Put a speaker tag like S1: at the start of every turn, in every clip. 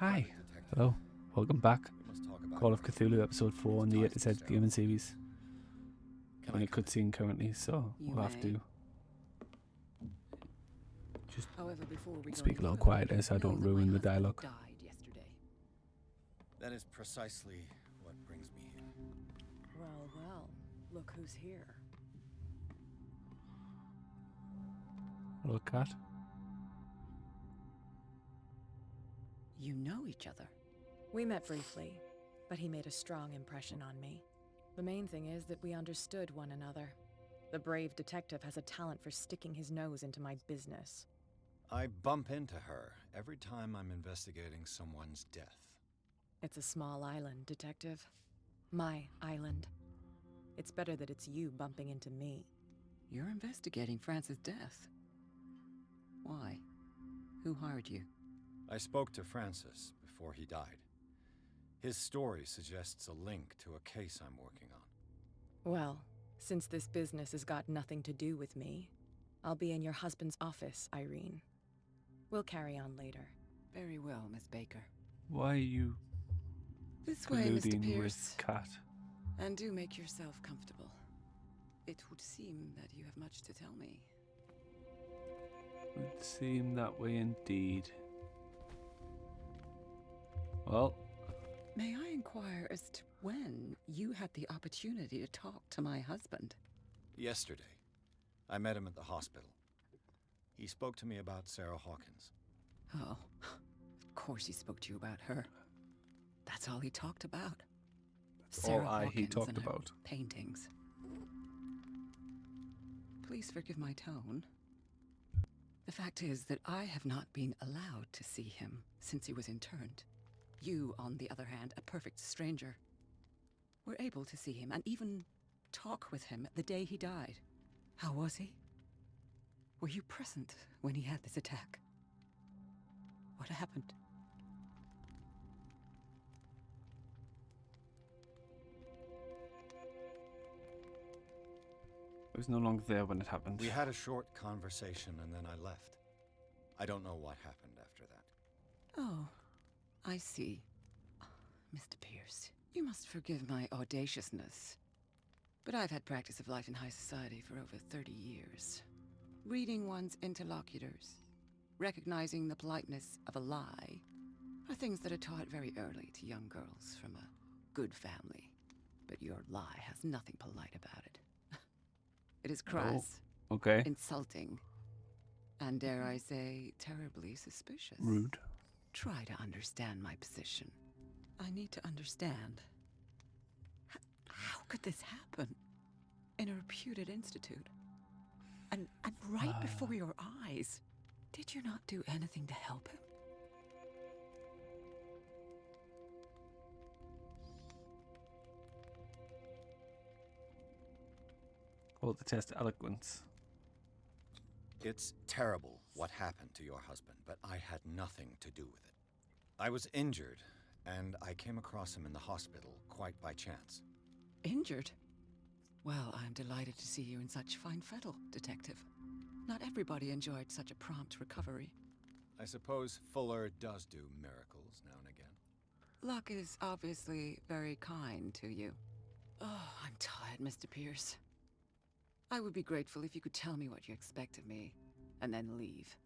S1: Hi. Hello. Welcome back. Call of Cthulhu episode 4 on the A to Z gaming series. On a cutscene currently, so we'll have to just speak a little quieter so I don't ruin the dialogue.
S2: That is precisely what brings me here.
S3: Well, look who's here.
S1: Hello, cat.
S3: You know each other. We met briefly, but he made a strong impression on me. The main thing is that we understood one another. The brave detective has a talent for sticking his nose into my business.
S2: I bump into her every time I'm investigating someone's death.
S3: It's a small island, detective. My island. It's better that it's you bumping into me.
S4: You're investigating Francis' death. Why? Who hired you?
S2: I spoke to Francis before he died. His story suggests a link to a case I'm working on.
S3: Well, since this business has got nothing to do with me, I'll be in your husband's office, Irene. We'll carry on later.
S4: Very well, Miss Baker.
S1: Why are you
S4: This way, Mr.
S1: colluding
S4: Pierce.
S1: with cat?
S4: And do make yourself comfortable. It would seem that you have much to tell me.
S1: Would seem that way indeed. Well,
S4: May I inquire as to when you had the opportunity to talk to my husband?
S2: Yesterday, I met him at the hospital. He spoke to me about Sarah Hawkins.
S4: Oh, of course he spoke to you about her. That's all he talked about.
S1: That's all he
S4: Hawkins
S1: talked
S4: and her
S1: about.
S4: Paintings. Please forgive my tone. The fact is that I have not been allowed to see him since he was interned. You, on the other hand, a perfect stranger, were able to see him and even talk with him the day he died. How was he? Were you present when he had this attack? What happened?
S1: I was no longer there when it happened.
S2: We had a short conversation and then I left. I don't know what happened after that.
S4: Oh, I see. Mr. Pierce, you must forgive my audaciousness, but I've had practice of life in high society for over 30 years. Reading one's interlocutors, recognizing the politeness of a lie, are things that are taught very early to young girls from a good family. But your lie has nothing polite about it. It is crass,
S1: Okay.
S4: insulting, and dare I say, terribly suspicious.
S1: Rude.
S4: Try to understand my position. I need to understand. How could this happen? In a reputed institute? And right before your eyes? Did you not do anything to help him?
S1: Hold the test of eloquence.
S2: It's terrible what happened to your husband, but I had nothing to do with it. I was injured, and I came across him in the hospital quite by chance.
S4: Injured? Well, I'm delighted to see you in such fine fettle, Detective. Not everybody enjoyed such a prompt recovery.
S2: I suppose Fuller does do miracles now and again.
S4: Luck is obviously very kind to you. Oh, I'm tired, Mr. Pierce. I would be grateful if you could tell me what you expect of me, and then leave.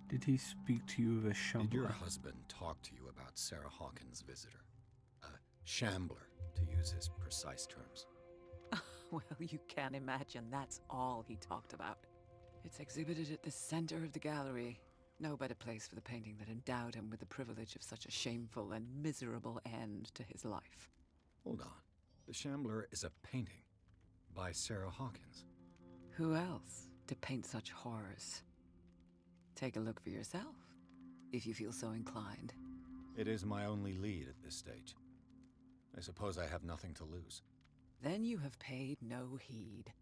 S1: Did he speak to you of a Shambler?
S2: Did your husband talk to you about Sarah Hawkins' visitor? A Shambler, to use his precise terms.
S4: Well, you can imagine that's all he talked about. It's exhibited at the center of the gallery. No better place for the painting that endowed him with the privilege of such a shameful and miserable end to his life.
S2: Hold on. The Shambler is a painting by Sarah Hawkins.
S4: Who else to paint such horrors? Take a look for yourself, if you feel so inclined.
S2: It is my only lead at this stage. I suppose I have nothing to lose.
S4: Then you have paid no heed.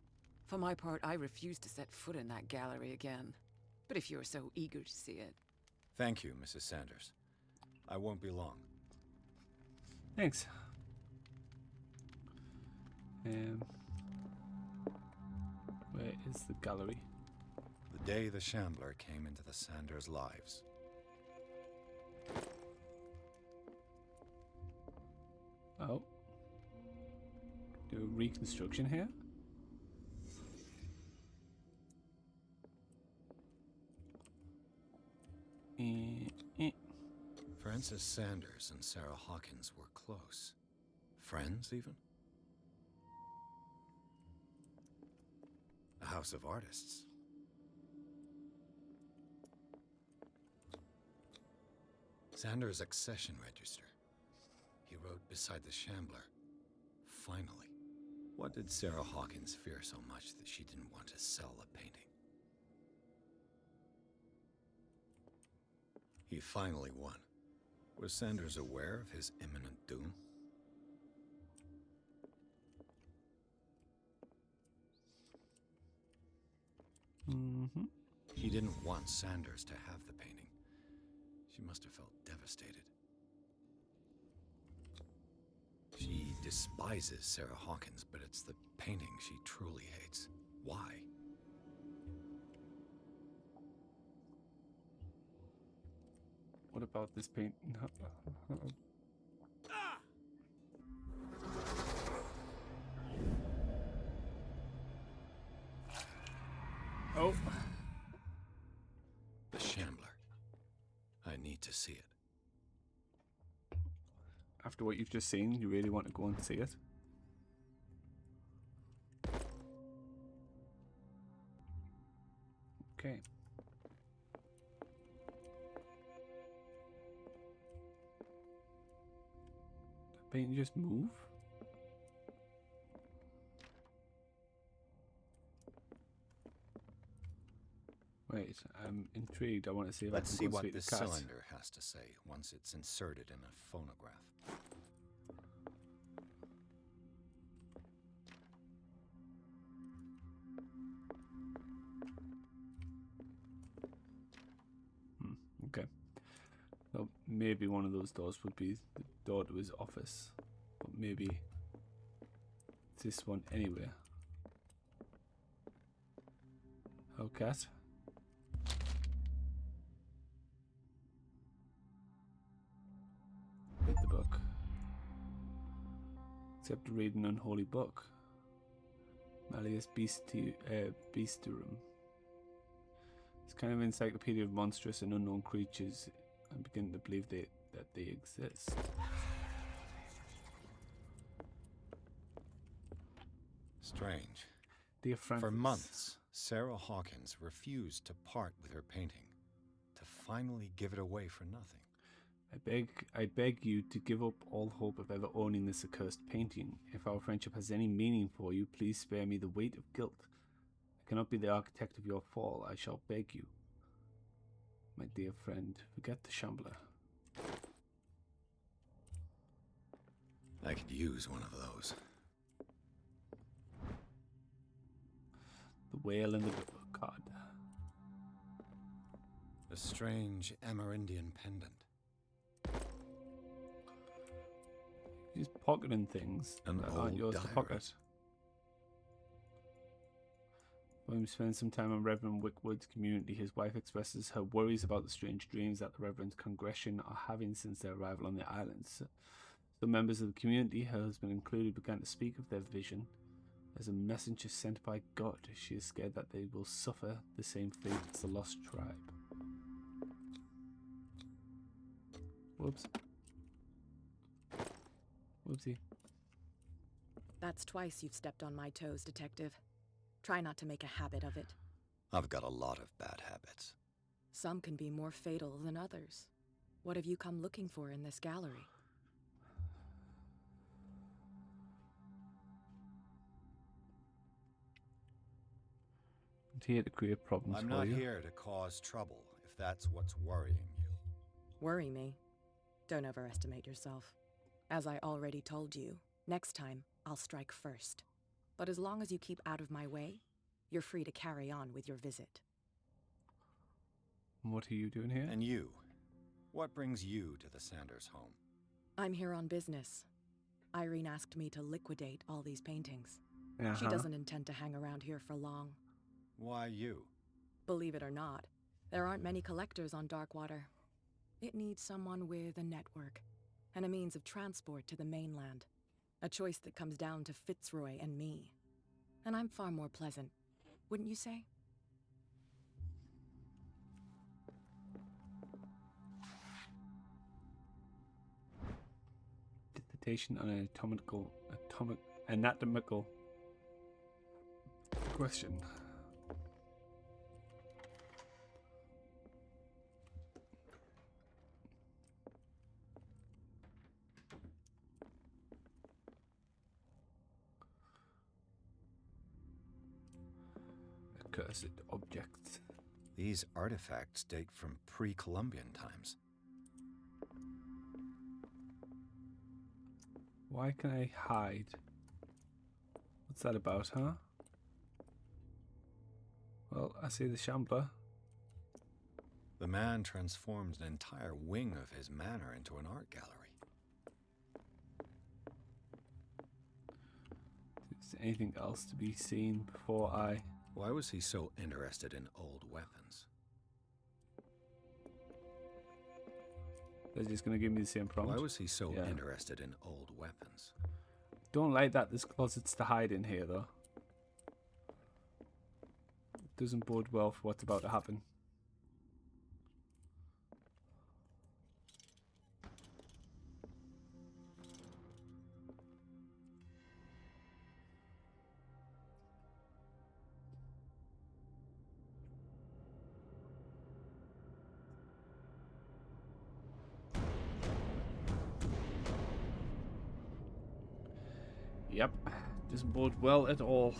S4: For my part, I refuse to set foot in that gallery again. But if you're so eager to see it...
S2: Thank you, Mrs. Sanders. I won't be long.
S1: Thanks. Where is the gallery?
S2: The day the Shambler came into the Sanders' lives.
S1: Oh. Do a reconstruction here?
S2: Francis Sanders and Sarah Hawkins were close. Friends, even? A house of artists. Sanders' accession register. He wrote beside the Shambler. Finally. What did Sarah Hawkins fear so much that she didn't want to sell the painting? He finally won. Was Sanders aware of his imminent doom?
S1: Mm-hmm.
S2: He didn't want Sanders to have the painting. She must have felt devastated. She despises Sarah Hawkins, but it's the painting she truly hates. Why?
S1: What about this paint? Oh.
S2: The Shambler. I need to see it.
S1: After what you've just seen, you really want to go and see it? Okay. The paint just move? Wait, I'm intrigued. I want to see if
S2: Let's
S1: I
S2: see
S1: can go
S2: what
S1: and
S2: this
S1: speak to Kat.
S2: cylinder has to say once it's inserted in a phonograph.
S1: Okay. So maybe one of those doors would be the door to his office. But maybe it's this one anyway. Oh, Kat. Read the book. Except to read an unholy book. Malleus Beastorum. It's kind of an encyclopedia of monstrous and unknown creatures. I'm beginning to believe that they exist.
S2: Strange.
S1: Dear Francis.
S2: For months, Sarah Hawkins refused to part with her painting, to finally give it away for nothing.
S1: I beg you to give up all hope of ever owning this accursed painting. If our friendship has any meaning for you, please spare me the weight of guilt. I cannot be the architect of your fall. I shall beg you. My dear friend, forget the Shambler.
S2: I could use one of those.
S1: The whale and the cod.
S2: A strange Amerindian pendant.
S1: He's pocketing things
S2: An
S1: that
S2: old
S1: aren't yours to
S2: diary.
S1: pocket. When we spend some time on Reverend Wickwood's community, his wife expresses her worries about the strange dreams that the Reverend's congregation are having since their arrival on the islands. Some members of the community, her husband included, began to speak of their vision as a messenger sent by God. She is scared that they will suffer the same fate as the lost tribe. Whoops. Whoopsie.
S3: That's twice you've stepped on my toes, Detective. Try not to make a habit of it.
S2: I've got a lot of bad habits.
S3: Some can be more fatal than others. What have you come looking for in this gallery?
S1: I'm here to create problems
S2: I'm
S1: for
S2: not
S1: you.
S2: here to cause trouble, if that's what's worrying you.
S3: Worry me? Don't overestimate yourself. As I already told you, next time, I'll strike first. But as long as you keep out of my way, you're free to carry on with your visit.
S1: What are you doing here?
S2: And you? What brings you to the Sanders home?
S3: I'm here on business. Irene asked me to liquidate all these paintings. She
S1: Uh-huh.
S3: doesn't intend to hang around here for long.
S2: Why you?
S3: Believe it or not, there aren't many collectors on Darkwater. It needs someone with a network and a means of transport to the mainland. A choice that comes down to Fitzroy and me. And I'm far more pleasant, wouldn't you say?
S1: Dissertation on an anatomical question. Accursed objects.
S2: These artifacts date from pre-Columbian times.
S1: Why can I hide? What's that about, huh? Well, I see the Shambler.
S2: The man transformed an entire wing of his manor into an art gallery.
S1: Is there anything else to be seen before I...
S2: Why was he so interested in old weapons?
S1: They're just going to give me the same prompt.
S2: Why was he so interested in old weapons?
S1: Don't like that there's closets to hide in here, though. It doesn't bode well for what's about to happen. Yep, doesn't bode well at all.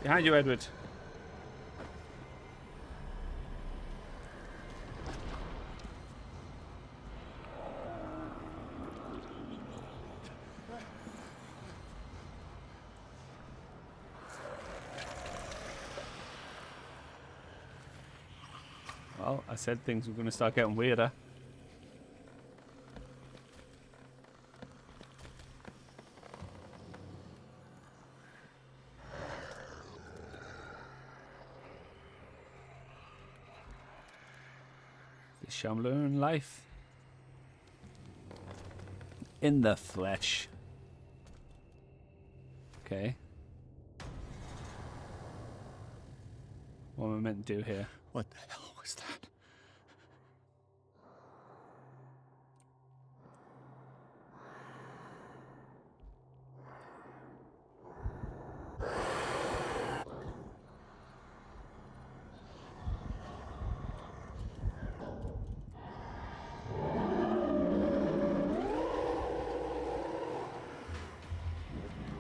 S1: Behind you, Edward. Well, I said things were going to start getting weirder. The Shambler in life. In the flesh. Okay. What am I meant to do here?
S2: What the hell was that?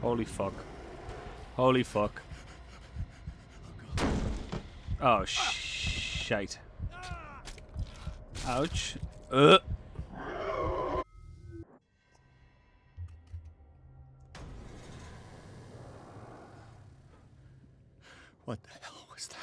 S1: Holy fuck. Holy fuck. Oh, shite. Ouch.
S2: What the hell was that?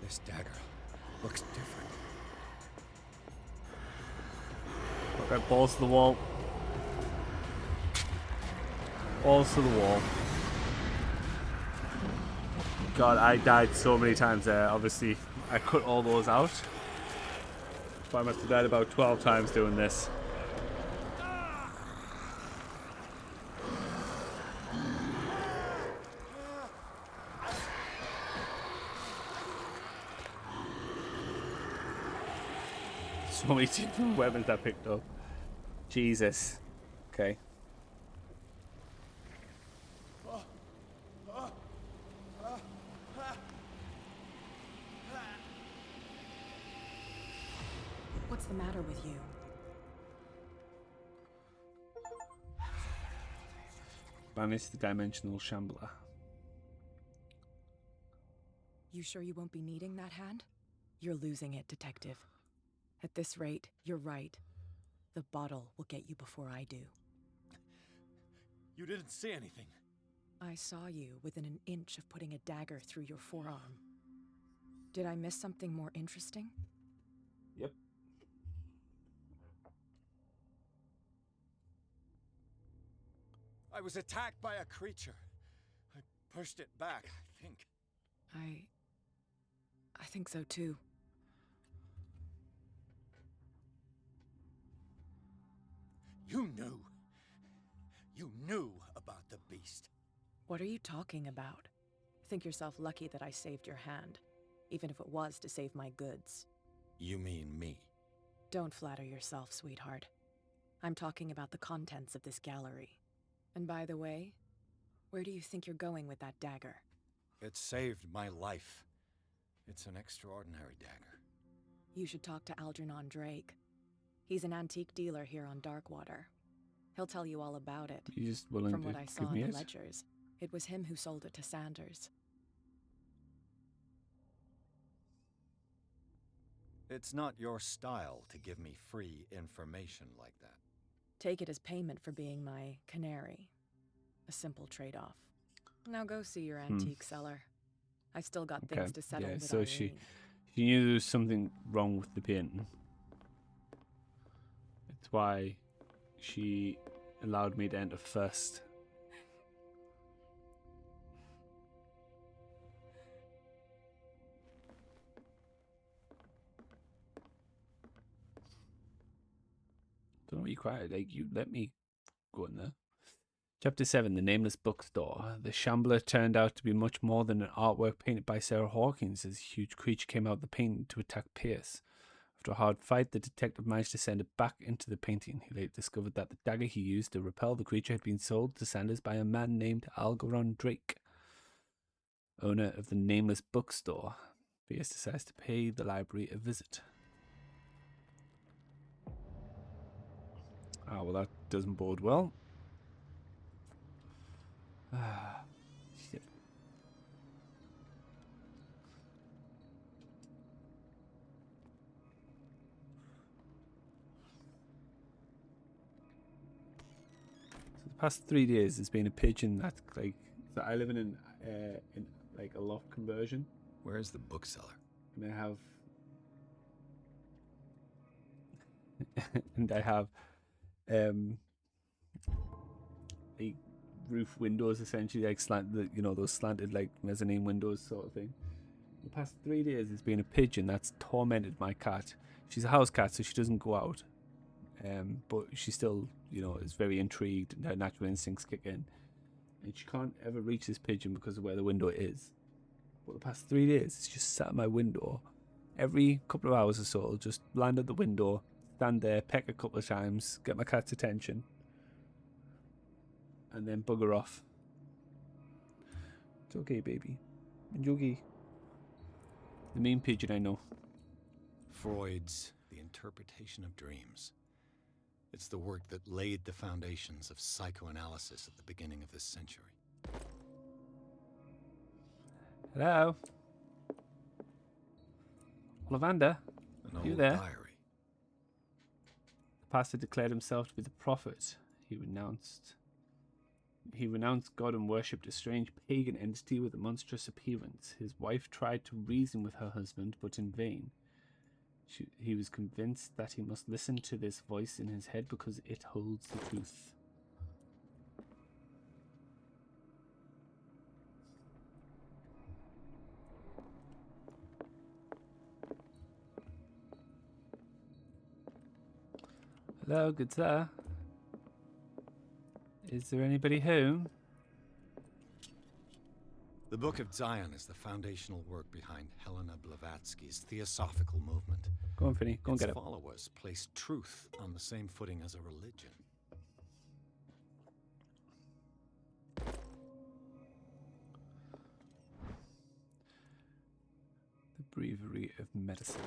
S2: This dagger looks different.
S1: Okay, balls to the wall. Balls to the wall. God, I died so many times there. Obviously, I cut all those out. So I must have died about 12 times doing this. So many different weapons I picked up. Jesus. Okay.
S3: What's the matter with you?
S1: Banish the dimensional Shambler.
S3: You sure you won't be needing that hand? You're losing it, Detective. At this rate, you're right. The bottle will get you before I do.
S2: You didn't see anything.
S3: I saw you within an inch of putting a dagger through your forearm. Did I miss something more interesting?
S1: Yep.
S2: I was attacked by a creature. I pushed it back, I think.
S3: I think so too.
S2: You knew. You knew about the beast.
S3: What are you talking about? Think yourself lucky that I saved your hand, even if it was to save my goods.
S2: You mean me?
S3: Don't flatter yourself, sweetheart. I'm talking about the contents of this gallery. And by the way, where do you think you're going with that dagger?
S2: It saved my life. It's an extraordinary dagger.
S3: You should talk to Algernon Drake. He's an antique dealer here on Darkwater. He'll tell you all about it.
S1: You just willing
S3: From
S1: to
S3: what I saw
S1: give me
S3: in the
S1: it?
S3: ledgers, it was him who sold it to Sanders.
S2: It's not your style to give me free information like that.
S3: Take it as payment for being my canary. A simple trade-off. Now go see your antique seller. I still got things to settle with
S1: so
S3: Irene.
S1: she knew there was something wrong with the painting. That's why she allowed me to enter first. Don't know what you cried. Like, you let me go in there. Chapter 7, The Nameless Bookstore. The Shambler turned out to be much more than an artwork painted by Sarah Hawkins as a huge creature came out of the painting to attack Pierce. After a hard fight, the detective managed to send it back into the painting. He later discovered that the dagger he used to repel the creature had been sold to Sanders by a man named Algernon Drake, owner of the Nameless Bookstore. Pierce decides to pay the library a visit. Ah, well, that doesn't bode well. Ah, shit. So the past 3 days, there's been a pigeon that's like. So I live in like a loft conversion,
S2: Where's the bookseller?
S1: and I have like roof windows essentially, like those slanted like mezzanine windows sort of thing. The past 3 days there's been a pigeon that's tormented my cat. She's a house cat, so she doesn't go out, but she still is very intrigued, and her natural instincts kick in, and she can't ever reach this pigeon because of where the window is. But the past 3 days it's just sat at my window. Every couple of hours or so I'll just land at the window, stand there, peck a couple of times, get my cat's attention, and then bugger off. It's okay, baby. It's okay. The mean pigeon, I know.
S2: Freud's The Interpretation of Dreams. It's the work that laid the foundations of psychoanalysis at the beginning of this century.
S1: Hello? Ollivander?
S2: An
S1: You
S2: old
S1: there?
S2: diary.
S1: The pastor declared himself to be the prophet. He renounced God and worshipped a strange pagan entity with a monstrous appearance. His wife tried to reason with her husband, but in vain. He was convinced that he must listen to this voice in his head because it holds the truth. Hello, good sir. Is there anybody home?
S2: The Book of Zion is the foundational work behind Helena Blavatsky's Theosophical movement.
S1: Go on, Finny. Go and
S2: Its
S1: get it.
S2: followers placed truth on the same footing as a religion.
S1: The Breviary of Medicine.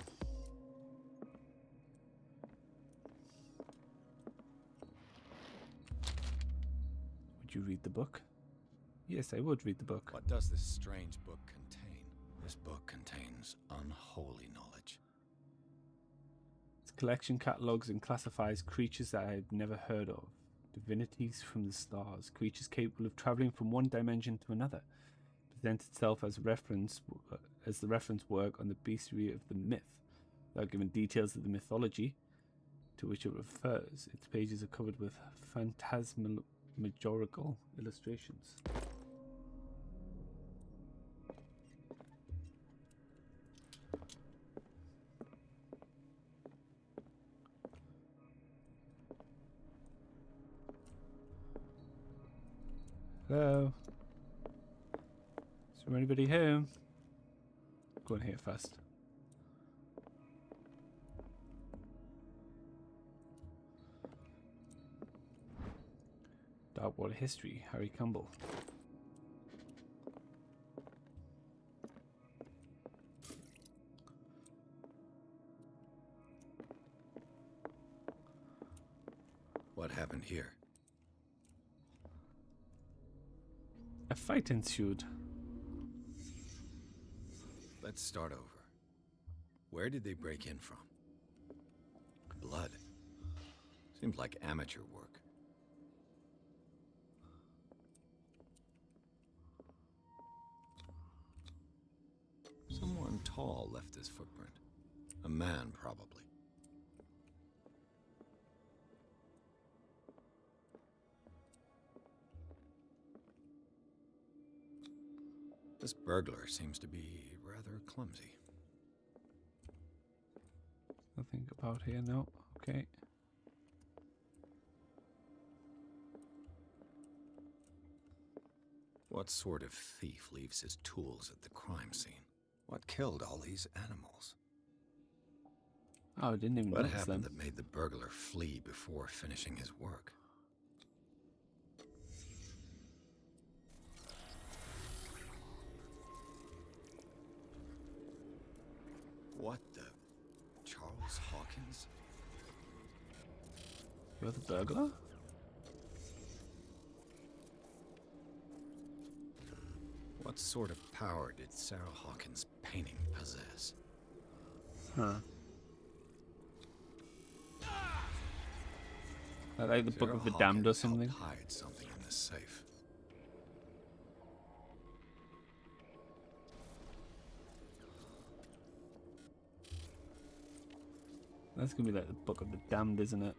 S1: read the book? Yes, I would read the book.
S2: What does this strange book contain? This book contains unholy knowledge.
S1: Its collection catalogues and classifies creatures that I had never heard of. Divinities from the stars, creatures capable of traveling from one dimension to another. It presents itself as the reference work on the bestiary of the myth. Without giving details of the mythology to which it refers, its pages are covered with phantasmagorical illustrations. Hello? Is there anybody home? Go in here first. Darkwater history, Harry Campbell.
S2: What happened here?
S1: A fight ensued.
S2: Let's start over. Where did they break in from? Blood. Seems like amateur work. Someone tall left this footprint. A man, probably. This burglar seems to be rather clumsy.
S1: Nothing about here, no. Okay.
S2: What sort of thief leaves his tools at the crime scene? What killed all these animals?
S1: Oh, I didn't even
S2: What
S1: notice
S2: happened
S1: them.
S2: that made the burglar flee before finishing his work? What the? Charles Hawkins?
S1: You're the burglar?
S2: What sort of power did Sarah Hawkins' painting possess?
S1: Huh. Like the Book
S2: Sarah
S1: of the
S2: Hawkins
S1: Damned or
S2: helped
S1: something.
S2: hide something in this safe.
S1: That's gonna be like the Book of the Damned, isn't it?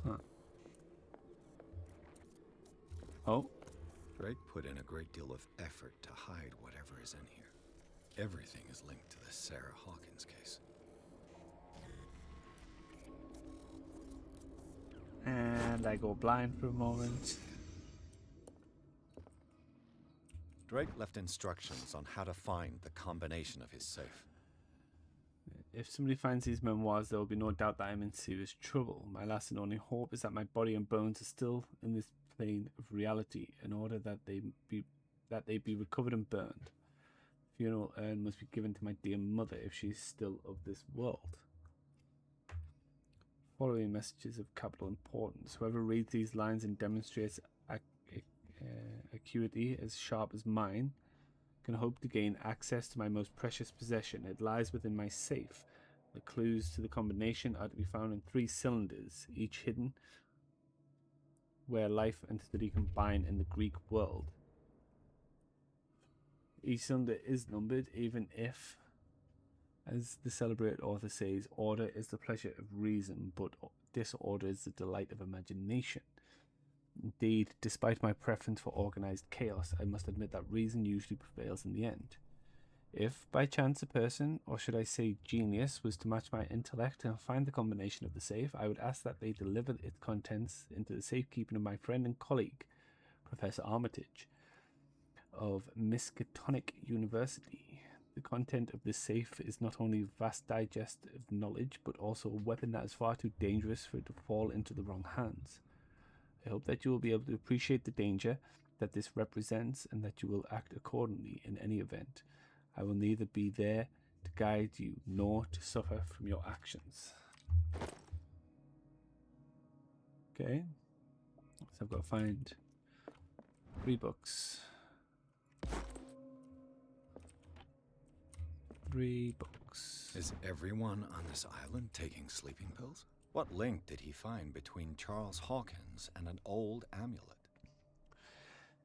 S1: Huh. Oh,
S2: Drake put in a great deal of effort to hide whatever is in here. Everything is linked to the Sarah Hawkins case.
S1: and I go blind for a moment.
S2: Drake left instructions on how to find the combination of his safe.
S1: If somebody finds these memoirs, there will be no doubt that I'm in serious trouble. My last and only hope is that my body and bones are still in this plane of reality, in order that they be recovered and burned. Funeral urn must be given to my dear mother if she is still of this world. Following messages of capital importance. Whoever reads these lines and demonstrates acuity as sharp as mine can hope to gain access to my most precious possession. It lies within my safe. The clues to the combination are to be found in 3 cylinders, each hidden where life and study combine in the Greek world. Each cylinder is numbered, even if, as the celebrated author says, order is the pleasure of reason, but disorder is the delight of imagination. Indeed, despite my preference for organized chaos, I must admit that reason usually prevails in the end. If, by chance, a person, or should I say genius, was to match my intellect and find the combination of the safe, I would ask that they deliver its contents into the safekeeping of my friend and colleague, Professor Armitage, of Miskatonic University. The content of this safe is not only a vast digest of knowledge, but also a weapon that is far too dangerous for it to fall into the wrong hands. I hope that you will be able to appreciate the danger that this represents and that you will act accordingly in any event. I will neither be there to guide you nor to suffer from your actions. Okay, so I've got to find 3 books. 3 books.
S2: Is everyone on this island taking sleeping pills? What link did he find between Charles Hawkins and an old amulet?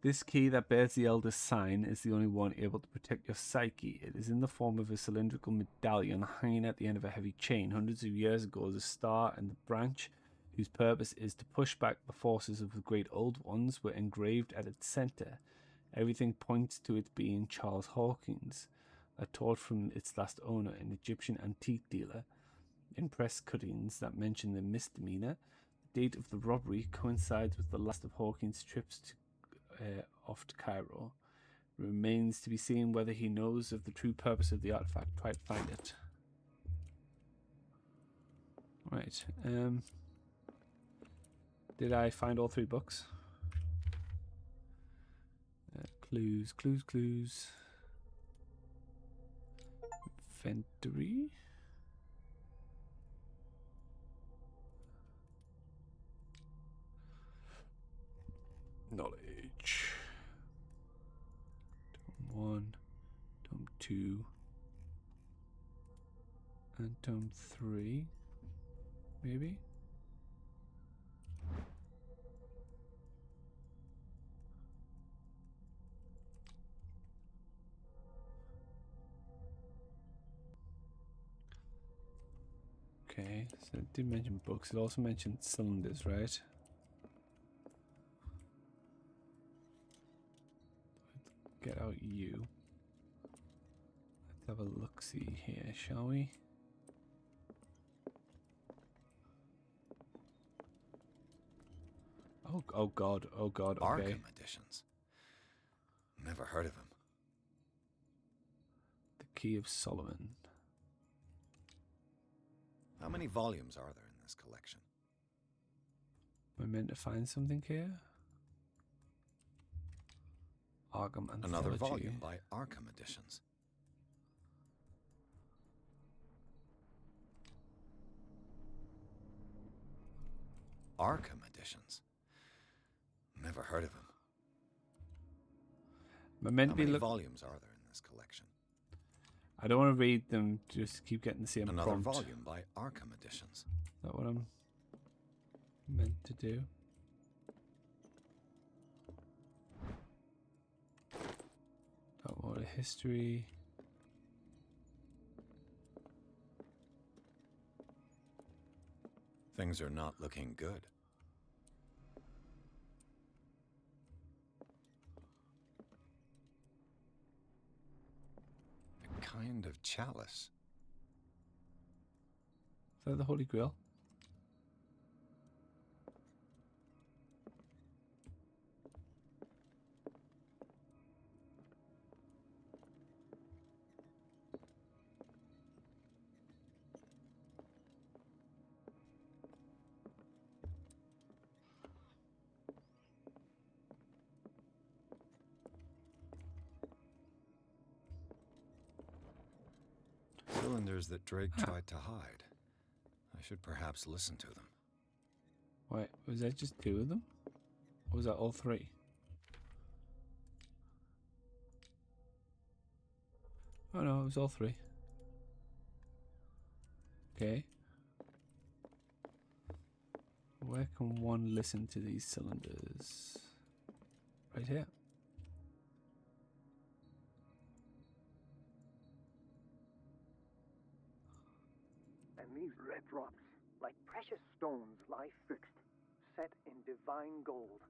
S1: This key that bears the Elder's sign is the only one able to protect your psyche. It is in the form of a cylindrical medallion hanging at the end of a heavy chain. Hundreds of years ago, the star and the branch, whose purpose is to push back the forces of the great old ones, were engraved at its center. Everything points to it being Charles Hawkins, a taught from its last owner, an Egyptian antique dealer. In press cuttings that mention the misdemeanor, the date of the robbery coincides with the last of Hawkins' trips off to Cairo. It remains to be seen whether he knows of the true purpose of the artifact. Try to find it. Right. Did I find all 3 books? Clues. Inventory. Knowledge. Tome 1, Tome 2, and Tome 3, maybe? Okay, so it did mention books. It also mentioned cylinders, right? Get out you. Let's have a look-see here, shall we? Oh god, okay.
S2: Arkham Editions. Never heard of him.
S1: The Key of Solomon.
S2: How many volumes are there in this collection?
S1: Am I meant to find something here? Arkham Anthology.
S2: Another volume by Arkham Editions. Arkham Editions. Never heard of him.
S1: Am I meant
S2: How
S1: to be
S2: many volumes are there in this collection?
S1: I don't want to read them, just keep getting the same
S2: Another
S1: prompt.
S2: volume by Arkham Editions.
S1: Is that what I'm meant to do? Darkwater History.
S2: Things are not looking good. A kind of chalice.
S1: Is that the Holy Grail?
S2: Cylinders that Drake tried to hide. I should perhaps listen to them.
S1: Wait, was that just 2 of them? Or was that all 3? Oh no, it was all 3. Okay. Where can one listen to these cylinders? Right here.
S5: And these red drops, like precious stones, lie fixed, set in divine gold.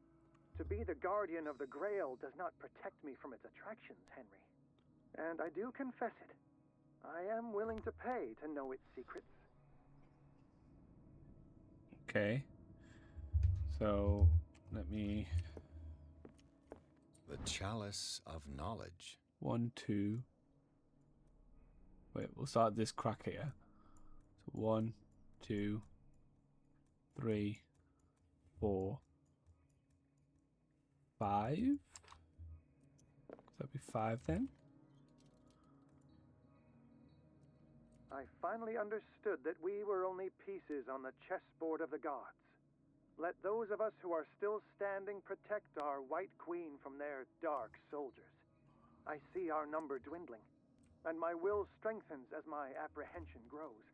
S5: To be the guardian of the Grail does not protect me from its attractions, Henry. And I do confess it. I am willing to pay to know its secrets.
S1: Okay. So, let me...
S2: The Chalice of Knowledge.
S1: 1, 2... Wait, we'll start this crack here. So 1, 2, 3, 4, 5. That'd be 5 then.
S5: I finally understood that we were only pieces on the chessboard of the gods. Let those of us who are still standing protect our White Queen from their dark soldiers. I see our number dwindling, and my will strengthens as my apprehension grows.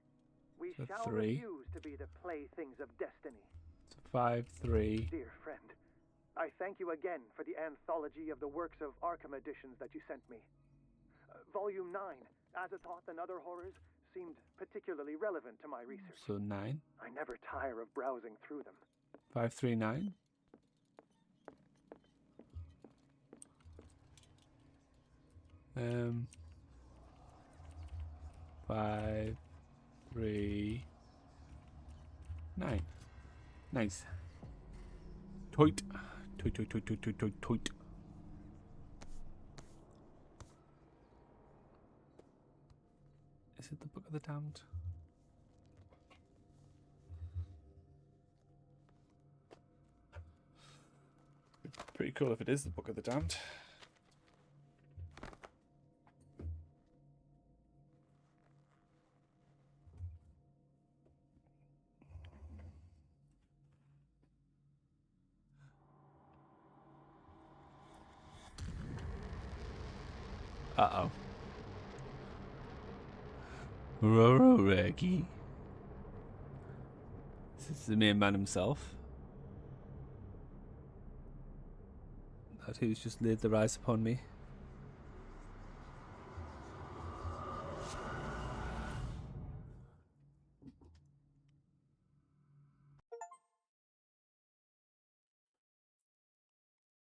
S5: We
S1: So
S5: shall
S1: 3.
S5: refuse to be the playthings of destiny.
S1: So 5, 3.
S5: Dear friend, I thank you again for the anthology of the works of Arkham editions that you sent me. Volume 9, Azathoth and Other Horrors, seemed particularly relevant to my research.
S1: So 9.
S5: I never tire of browsing through them.
S1: 5, 3, 9. Um, 5, 3, 9. Nice. Toit. Toit, toit, toit, toit, toit, toit, toit. Is it the Book of the Damned? Pretty cool if it is the Book of the Damned. Uh-oh. Roro Reggie. This is the main man himself. That who's just laid their eyes upon me.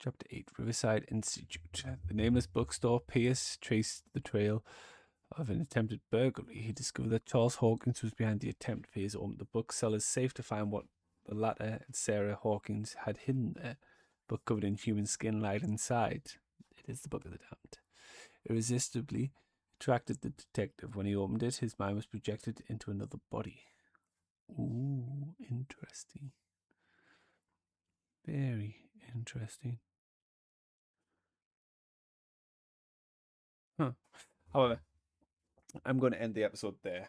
S1: Chapter 8, Riverside Institute. The nameless bookstore Pierce traced the trail of an attempted burglary. He discovered that Charles Hawkins was behind the attempt for his opened the bookseller's safe to find what the latter and Sarah Hawkins had hidden there. Book covered in human skin lied inside. It is the Book of the Damned. Irresistibly attracted the detective. When he opened it, his mind was projected into another body. Ooh, interesting. Very interesting. Huh. However, I'm going to end the episode there.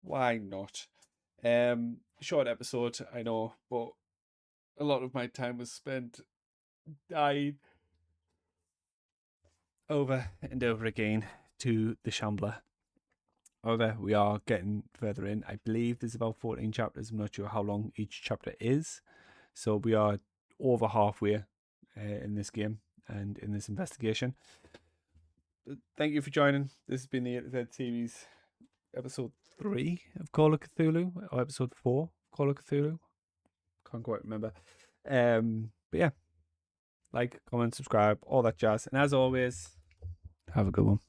S1: Why not? Short episode, I know, but a lot of my time was spent dying over and over again to the Shambler. However, we are getting further in. I believe there's about 14 chapters. I'm not sure how long each chapter is. So we are over halfway in this game and in this investigation. Thank you for joining. This has been the Z series, episode 3 of Call of Cthulhu, or episode 4 of Call of Cthulhu. Can't quite remember. But yeah, like, comment, subscribe, all that jazz. And as always, have a good one.